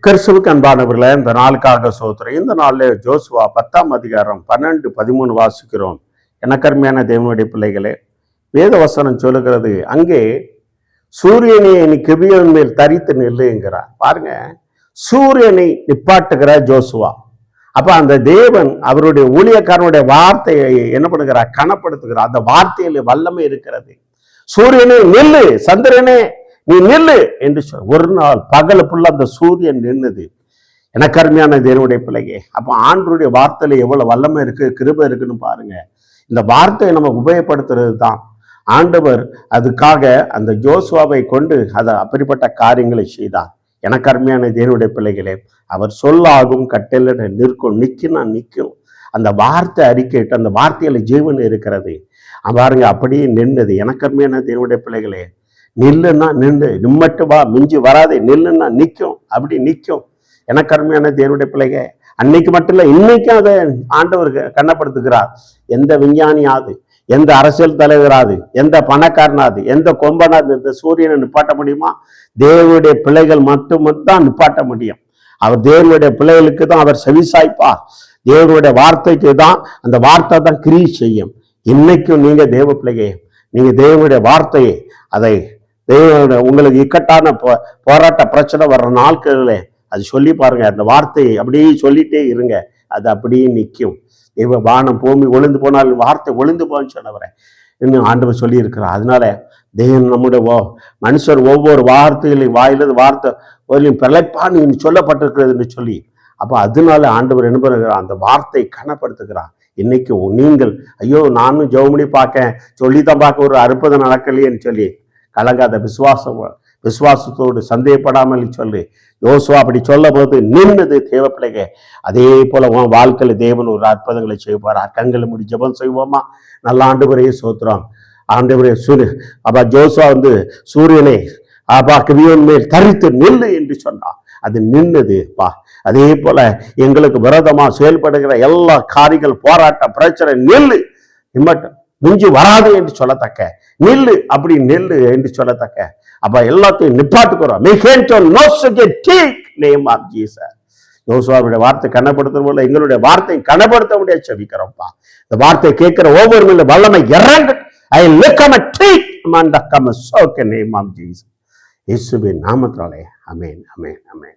கிறிஸ்துவுக்கு அன்பானவர்களே, இந்த நாளுக்காக சோத்திரம். இந்த நாளில் ஜோசுவா 10ஆம் அதிகாரம் 12, 13 வாசிக்கிறோம். எனக்கருமையான தேவனுடைய பிள்ளைகளே, வேத வசனம் சொல்லுகிறது, அங்கே சூரியனை நீ கிபியோன் மேல் தரித்து நில்லுங்கிறார். பாருங்க, சூரியனை நிப்பாட்டுகிற ஜோசுவா. அப்ப அந்த தேவன் அவருடைய ஊழியக்காரனுடைய வார்த்தையை என்ன பண்ணுகிறார்? கனப்படுத்துகிறார். அந்த வார்த்தையில் வல்லமை இருக்கிறது. சூரியனே நில்லு, சந்திரனே நீ நில்லு என்று சொல். ஒரு நாள் பகல புள்ள அந்த சூரியன் நின்னுது. எனக்கு அருமையான தேவனுடைய பிள்ளையே, அப்ப ஆண்டவருடைய வார்த்தையில எவ்வளவு வல்லமை இருக்கு, கிருபை இருக்குன்னு பாருங்க. இந்த வார்த்தையை நம்ம உபயோகப்படுத்துறது தான் ஆண்டவர் அதுக்காக அந்த ஜோசுவாவை கொண்டு அதை அப்படிப்பட்ட காரியங்களை செய்தார். எனக்கு அருமையான தேவனுடைய பிள்ளைகளே, அவர் சொல்லாகும் கட்டளை நிற்கும், நிற்கினா நிற்கும். அந்த வார்த்தை அறிக்கைட்டு அந்த வார்த்தையில ஜீவன் இருக்கிறது. பாருங்க, அப்படியே நின்றது. எனக்கு அருமையான தேவனுடைய பிள்ளைகளே, நில்லுன்னா நின்று, நிம்மட்டு வா, மிஞ்சி வராதே, நில்லுன்னா நிற்கும், அப்படி நிற்கும். எனக்கு அருமையான தேவனுடைய பிள்ளைங்க, அன்னைக்கு மட்டும் இல்லை, இன்னைக்கும் அதை ஆண்டவர் கண்ணப்படுத்துகிறார். எந்த விஞ்ஞானியாது, எந்த அரசியல் தலைவராது, எந்த பணக்காரனாது, எந்த கொம்பனாது இந்த சூரியனை நிப்பாட்ட முடியுமா? தேவனுடைய பிள்ளைகள் மட்டும்தான் நிப்பாட்ட முடியும். அவர் தேவனுடைய பிள்ளைகளுக்கு தான் அவர் செவிசாய்ப்பார். தேவனுடைய வார்த்தைக்கு தான், அந்த வார்த்தை தான் கிரியை செய்யும். இன்னைக்கும் நீங்க தேவ பிள்ளைங்க, நீங்க தேவனுடைய வார்த்தையை, அதை உங்களுக்கு இக்கட்டான போராட்ட பிரச்சனை வர்ற நாட்களில் அது சொல்லி பாருங்க. அந்த வார்த்தையை அப்படியே சொல்லிட்டே இருங்க, அது அப்படியே நிற்கும். தெய்வ வானம் பூமி ஒளிந்து போனால் வார்த்தை ஒளிந்து போன்னு சொன்னவரை இன்னும் ஆண்டவர் சொல்லி இருக்கிறார். அதனால தேவன் நம்முடைய மனுஷர் ஒவ்வொரு வார்த்தைகளையும் வாயிலிருந்து வார்த்தை பிழைப்பான்னு சொல்லப்பட்டிருக்கிறதுன்னு சொல்லி, அப்போ அதனால ஆண்டவர் என்ன பண்ணுகிறார்? அந்த வார்த்தை கனப்படுத்துகிறார். இன்னைக்கும் நீங்கள் ஐயோ நானும் ஜெபமணி பார்க்கேன், சொல்லித்தான் பார்க்க ஒரு அற்புதம் நடக்கலையேன்னு சொல்லி கலங்காத, விசுவாசத்தோடு சந்தேகப்படாமல் சொல்லு. யோசுவா அப்படி சொல்ல போது நின்னது தேவ பிள்ளைங்க. அதே போல உன் வாழ்க்கையில தேவன் ஒரு அற்புதங்களை செய்வார். கண்களை முடி ஜெபம் செய்வோமா? நல்ல ஆண்டவரையே சோத்துறோம். ஆண்டவரே அப்ப ஜோசுவா சூரியனை கிபியோன் மேல் தரித்து நில்லு என்று சொன்னான். அது நின்னது பா. அதே போல எங்களுக்கு விரோதமா செயல்படுகிற எல்லா காரியங்கள், போராட்ட பிரச்சனை, நில்லு, நிம்மட்டும், மிஞ்சி வராது என்று சொல்லத்தக்க, நில்லு, அப்படி நெல்லு என்று சொல்லத்தக்க, அப்ப எல்லாத்தையும் நிப்பாட்டுக்கிறோம். யோசுவாவுடைய வார்த்தை கனப்படுத்தும் போல எங்களுடைய வார்த்தை கனப்படுத்த முடியாது செபிக்கிறோம்ப்பா. இந்த வார்த்தை கேட்கிற ஒவ்வொரு மேல வல்லமை இறங்கு. I look at take man the come so can name of Jesus. இயேசுவின் நாமத்தினாலே ஆமென், ஆமென், ஆமென்.